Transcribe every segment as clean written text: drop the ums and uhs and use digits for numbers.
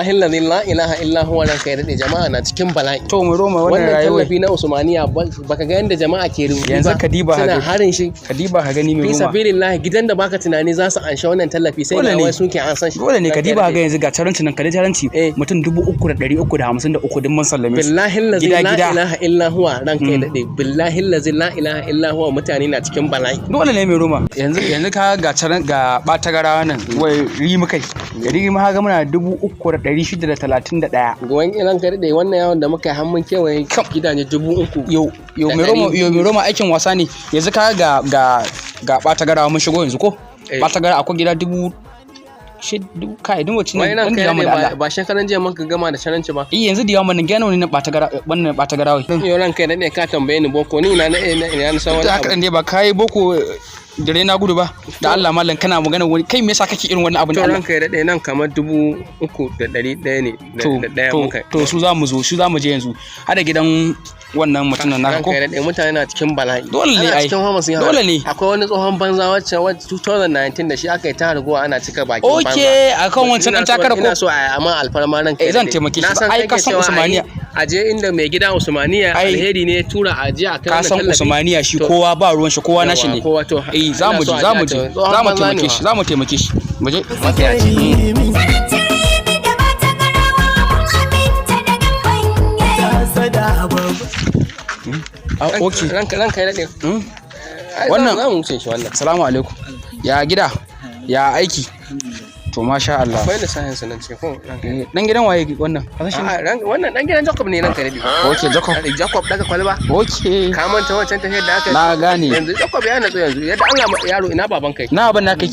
billahi la ilaha illa huwa ranka ya dade jama'a na cikin bala'i. To mu roma wannan rayuwa. Tallafi na Usmaniya baka ga yanda jama'a ke rubuta yanzu Kadiba suna harin shi. Kadiba ka gani mai Fi roma. sabilillahi gidan da baka tunani za su ansha wannan tallafi sai da wai suke an san shi. Dole ne Kadiba ga yanzu ga taranci nan kada taranci mutum 3,353 din mun sallame su. Billahi la ilaha illa huwa ranka ya dade. Billahi la ilaha illa huwa mutane na cikin bala'i. Dole ne mai roma. Yanzu ka ga taran ga bata garawa nan wai rimu kai. Gari ma ga muna 3,631. Gowan ilan ka dade wannan yawon da muka yi hannun kewaye gidaje 3,000. Yo mai roma aikin wasa ne. Yanzu ka ga bata garawa mun shigo yanzu ko? Bata gara akwai gida 6,000 kai din wacce ne dan diyamu da Allah ba shekaran jiya muka gama da sharanci ba yanzu diyamu nan gano ne na bata gara wannan bata gara wai yau ran kai ne ka tambaye ni boko ni na san wani haka dan dai ba kai boko dare na gudu ba da Allah mallan kana magana wani kai me yasa kake irin wannan abin da Allah to ran kai dade nan kamar 3,100 ne da daya muka to su za mu je yanzu hada gidan wannan mutumin naka ko kai dade mutane na cikin bala'i dole ne ai dole ne akwai wani tsohon banza wacce 2019 da shi aka yi ta harguwa ana cika bakin banza okay akan wancan dan takara ko ina so a amma alfarma ran kai zan taimake shi ai ka san Usmaniya aje inda mai gida Usmaniya alheri ne tura aje a kai ka san Usmaniya shi kowa ba ruwan shi kowa nashi ne za mu taimake shi mu je okay ranka ya dade wannan za mu wuce shi wannan assalamu alaikum ya gida ya aiki to masha Allah akwai da sahin sanan ce ko dan gidan waye wannan wannan dan gidan Jacob ne ranka dade okay Jacob daga kwalba okay ka manta wancan tafiyar da aka na gane yanzu Jacob ya natsu yanzu yadda Allah yaro ina baban kai na ban na kai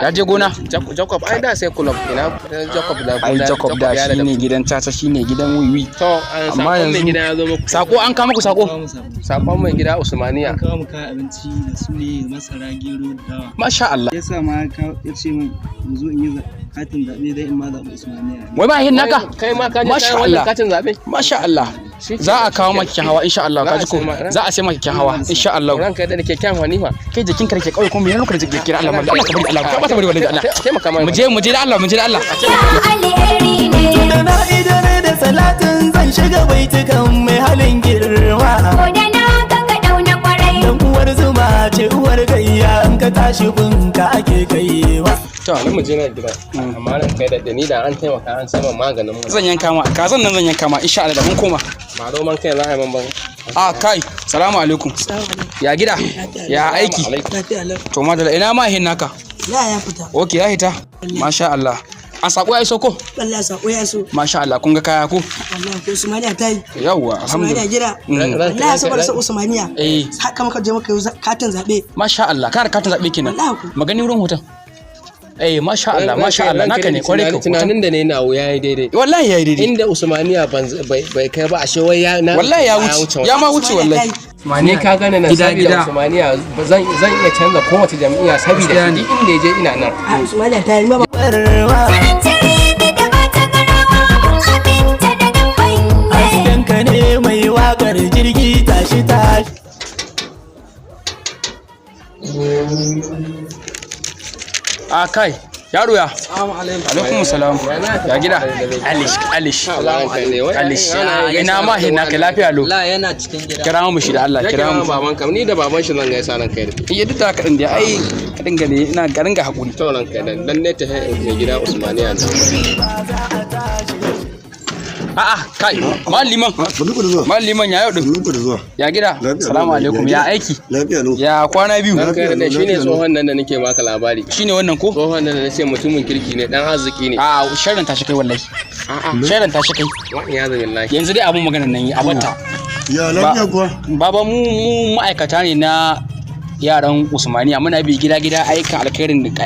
ya je gona Jacob ai da sai club ina Jacob da ai Jacob da shine gidan tata shine gidan wiwi to amma yanzu gida ya zo muku sako an ka muku sakon mai gida Usmaniya an kawo muka abinci da su ne masara gero da dawa masha Allah yasa ma ya ce min zo in yi katin zaɓe dai in ma zaɓi Usmaniya wai ma yin naka kai ma ka je kai wannan katin zaɓe masha Allah za a kawo maki kyan hawa insha Allah ka ji ko za a sai maki kyan hawa insha Allah ranka da nake kyan hanifa kai jikin ka rake kawai kuma yana lokacin da kira Allah Allah ka bari Allah ka bata bari wallahi Allah taimaka mai mu je da Allah alheri ne da na idare da salatin zan shiga baitukan mai halin girma ko da na ga ka dauna kwarai dan uwar zuma ce uwar gayya in ka tashi bunka ake kaiwa to ni mu je na gida amma ran kai da ni da an taimaka an sama maganin mu zan yanka ma kazan nan zan yanka ma insha Allah da mun koma ma roman kai za a yi man ban kai salamu alaikum ya gida ya aiki to madalla ina ma hin naka ya fita okay ya hita masha Allah an sako ya iso ko wallahi sako ya iso masha Allah kun ga kaya ko wallahi ko Usmaniya ta yi yawa alhamdulillah gida wallahi saboda sa Usmaniya haka muka je muka yi katin zabe masha Allah kana katin zabe kenan magani wurin hoton masha Allah naka ne kware ka tunanin da ne na yayi daidai wallahi yayi daidai inda Usmaniya bai kai ba ashe wai ya wallahi ya wuce ya ma wuce wallahi ne ka gane na sabi da Usmaniya zan iya canza kowace jami'a saboda duk inda je ina nan Usmaniya ta yi ma hasken ne mai wakar jirgi tashi kai yaro ya alaikum salam ya gida alish ina ma hin naka lafiya lo yana cikin gida kira mu shi da Allah kira mu baban ka ni da baban shi zan gaisa nan kai iya duk da kadin da ai kadin ga ne ina garin ga hakuri to ran kai dan ne ta mai gida Usmaniya kai malliman ya yau din ya gida salamu alaikum ya aiki ya kwana biyu shine tsohon nan da nake maka labari shine wannan ko tsohon nan da nace mutumin kirki ne dan arziki ne sharran ta shi kai wallahi sharran ta shi kai ya zama yanzu dai abun maganar nan yi a bata ya lafiya kuwa baba mu ma'aikata ne na yaran Usmaniya muna bi gida aikan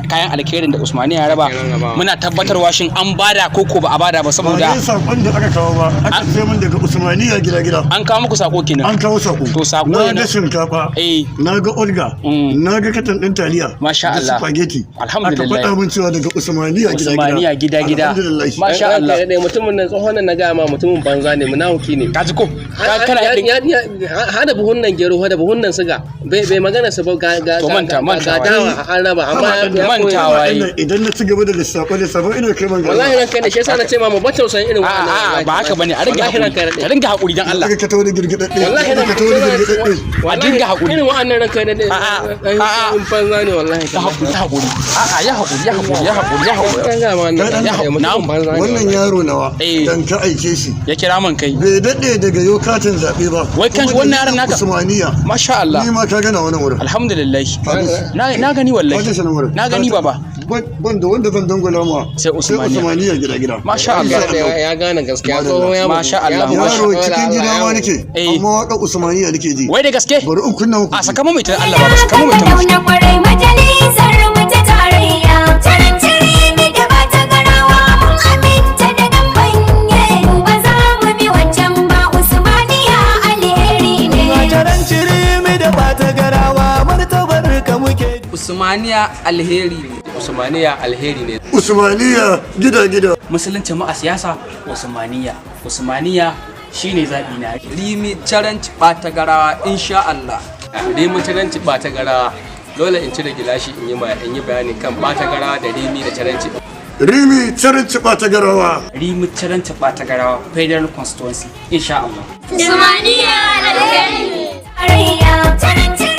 kayan alkhairin da Usmaniya ya raba muna tabbatarwa shin an bada ko ba a bada ba saboda ba sakon da aka kawo ba aka sai mun daga Usmaniya gida an kawo muku sako kenan an kawo sako to sako na ga shinkafa na ga olga na ga katan din taliya masha Allah spaghetti alhamdulillah aka faɗa mun cewa daga Usmaniya gida masha Allah dai mutumin nan tsohon nan na ga ma mutumin banza ne munafiki ne kaji ko kana hada buhun nan gero hada buhun nan siga bai magana su ba ga mantawa dawa an raba amma mantawa idan na ci gaba da lissafin ina kai man wallahi ranka ne shi yasa na ce ma mu ba tausayin irin wannan ba haka bane a ringa hakuri dan Allah ka tawo da girgidadde wallahi ka tawo da girgidadde a dinga hakuri irin wannan ranka ne in banza ne wallahi ya hakuri wannan yaro nawa dan ka aike shi ya kira man kai bai dade daga yau katin zabe ba wai kan wannan yaron naka Usmaniya masha Allah ni ma ka gana wannan wurin alhamdulillah na gani wallahi na gani baba ban da wanda zan dangula ma sai Usmaniya gida masha Allah ya gane gaskiya tsohon ya masha Allah yaro cikin gida ma nake amma waka Usmaniya nake ji wai da gaske bari in kunna muku a saka mu mai ta Allah baba saka mu mai ta na kwarai majalisar mu ta tarayya tarantiri mi da ba ta garawa mun aminta da dan banye mu ba za mu bi wancan ba Usmaniya alheri ne tarantiri mi da ba ta garawa martabar ka muke Usmaniya alheri ne Usmaniya alheri ne Usmaniya gida musulunci mu a siyasa Usmaniya shine zabi na rimi caranci ɓata garawa insha Allah rimi caranci ɓata garawa dole in cire gilashi in yi bayani kan ɓata garawa da rimi da caranci rimi caranci ɓata garawa rimi caranci ɓata garawa federal constituency insha Allah Usmaniya alheri ne